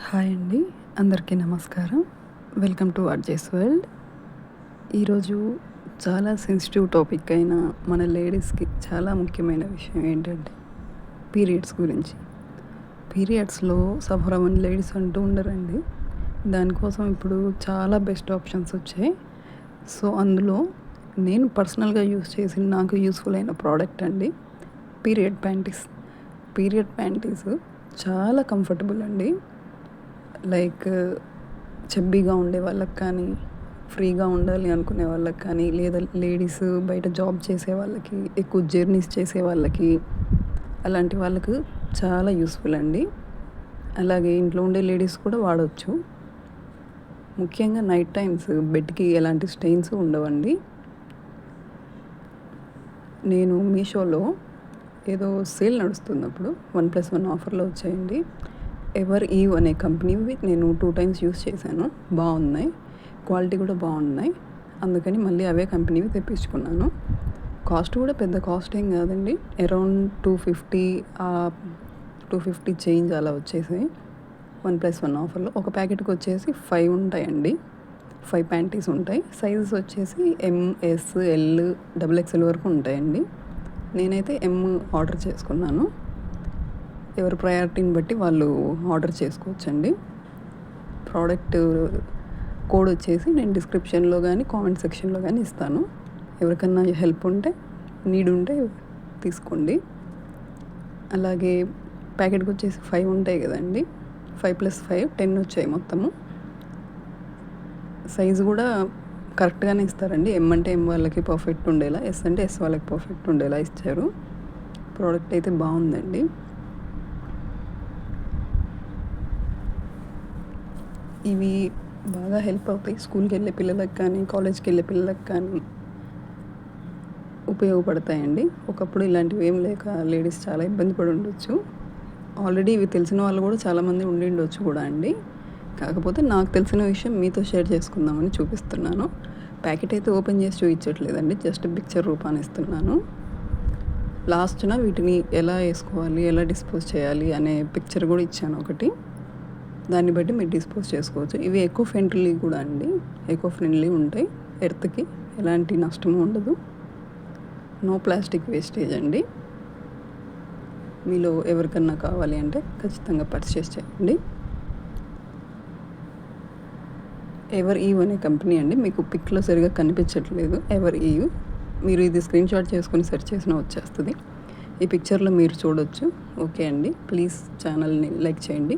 Hi అండి, అందరికీ నమస్కారం. Welcome to RJ's world. ఈరోజు చాలా సెన్సిటివ్ టాపిక్ అయిన మన లేడీస్కి చాలా ముఖ్యమైన విషయం ఏంటంటే పీరియడ్స్ గురించి. పీరియడ్స్లో సఫర్ అవ్వని లేడీస్ అంటూ ఉండరండి. దానికోసం ఇప్పుడు చాలా బెస్ట్ ఆప్షన్స్ వచ్చాయి. సో అందులో నేను పర్సనల్గా యూస్ చేసి నాకు యూస్ఫుల్ అయిన ప్రోడక్ట్ అండి పీరియడ్ ప్యాంటీస్. పీరియడ్ ప్యాంటీస్ చాలా కంఫర్టబుల్ అండి. లైక్ చెబ్బీగా ఉండే వాళ్ళకి కానీ, ఫ్రీగా ఉండాలి అనుకునే వాళ్ళకి కానీ, లేదా లేడీస్ బయట జాబ్ చేసే వాళ్ళకి, ఎక్కువ జర్నీస్ చేసే వాళ్ళకి, అలాంటి వాళ్ళకు చాలా యూస్ఫుల్ అండి. అలాగే ఇంట్లో ఉండే లేడీస్ కూడా వాడవచ్చు. ముఖ్యంగా నైట్ టైమ్స్ బెడ్కి ఎలాంటి స్టెయిన్స్ ఉండవండి. నేను మీషోలో ఏదో సేల్ నడుస్తున్నప్పుడు 1+1 ఆఫర్లో వచ్చాయండి. ఎవర్ ఈవ్ అనే కంపెనీవి నేను 2 టైమ్స్ యూస్ చేశాను. బాగున్నాయి, క్వాలిటీ కూడా బాగున్నాయి. అందుకని మళ్ళీ అవే కంపెనీవి తెప్పించుకున్నాను. కాస్ట్ కూడా పెద్ద కాస్ట్ ఏం కాదండి. అరౌండ్ 250 చేంజ్ అలా వచ్చేసాయి 1+1 ఆఫర్లో. ఒక ప్యాకెట్కి వచ్చేసి 5 ఉంటాయండి. 5 ప్యాంటీస్ ఉంటాయి. సైజెస్ వచ్చేసి MS, L, XXL వరకు ఉంటాయండి. నేనైతే M ఆర్డర్ చేసుకున్నాను. ఎవరి ప్రయారిటీని బట్టి వాళ్ళు ఆర్డర్ చేసుకోవచ్చండి. ప్రోడక్ట్ కోడ్ వచ్చేసి నేను డిస్క్రిప్షన్లో కానీ కామెంట్ సెక్షన్లో కానీ ఇస్తాను. ఎవరికన్నా హెల్ప్ ఉంటే, నీడ్ ఉంటే తీసుకోండి. అలాగే ప్యాకెట్కి వచ్చేసి 5 ఉంటాయి కదండి. 5+5 10 వచ్చాయి మొత్తము. సైజు కూడా కరెక్ట్గానే ఇస్తారండి. M అంటే M వాళ్ళకి పర్ఫెక్ట్ ఉండేలా, S అంటే S వాళ్ళకి పర్ఫెక్ట్ ఉండేలా ఇచ్చారు. ప్రోడక్ట్ అయితే బాగుందండి. ఇవి బాగా హెల్ప్ అవుతాయి. స్కూల్కి వెళ్ళే పిల్లలకు కానీ, కాలేజ్కి వెళ్ళే పిల్లలకు కానీ ఉపయోగపడతాయండి. ఒకప్పుడు ఇలాంటివి ఏం లేక లేడీస్ చాలా ఇబ్బంది పడి ఉండొచ్చు. ఆల్రెడీ ఇవి తెలిసిన వాళ్ళు కూడా చాలామంది ఉండొచ్చు కూడా అండి. కాకపోతే నాకు తెలిసిన విషయం మీతో షేర్ చేసుకుందామని చూపిస్తున్నాను. ప్యాకెట్ అయితే ఓపెన్ చేసి చూపించట్లేదండి, జస్ట్ పిక్చర్ రూపాన్ని ఇస్తున్నాను. లాస్ట్న వీటిని ఎలా వేసుకోవాలి, ఎలా డిస్పోజ్ చేయాలి అనే పిక్చర్ కూడా ఇచ్చాను ఒకటి. దాన్ని బట్టి మీరు డిస్పోజ్ చేసుకోవచ్చు. ఇవి ఎకో ఫ్రెండ్లీ కూడా అండి. ఎకో ఫ్రెండ్లీ ఉంటాయి. ఎర్త్కి ఎలాంటి నష్టము ఉండదు. నో ప్లాస్టిక్ వేస్టేజ్ అండి. మీలో ఎవరికన్నా కావాలి అంటే ఖచ్చితంగా పర్చేస్ చేయండి. ఎవర్ ఈవ్ అనే కంపెనీ అండి. మీకు పిక్లో సరిగా కనిపించట్లేదు. ఎవర్ ఈవ్, మీరు ఇది స్క్రీన్షాట్ చేసుకొని సెర్చ్ చేసినా వచ్చేస్తుంది. ఈ పిక్చర్లో మీరు చూడొచ్చు. ఓకే అండి, ప్లీజ్ ఛానల్ని లైక్ చేయండి.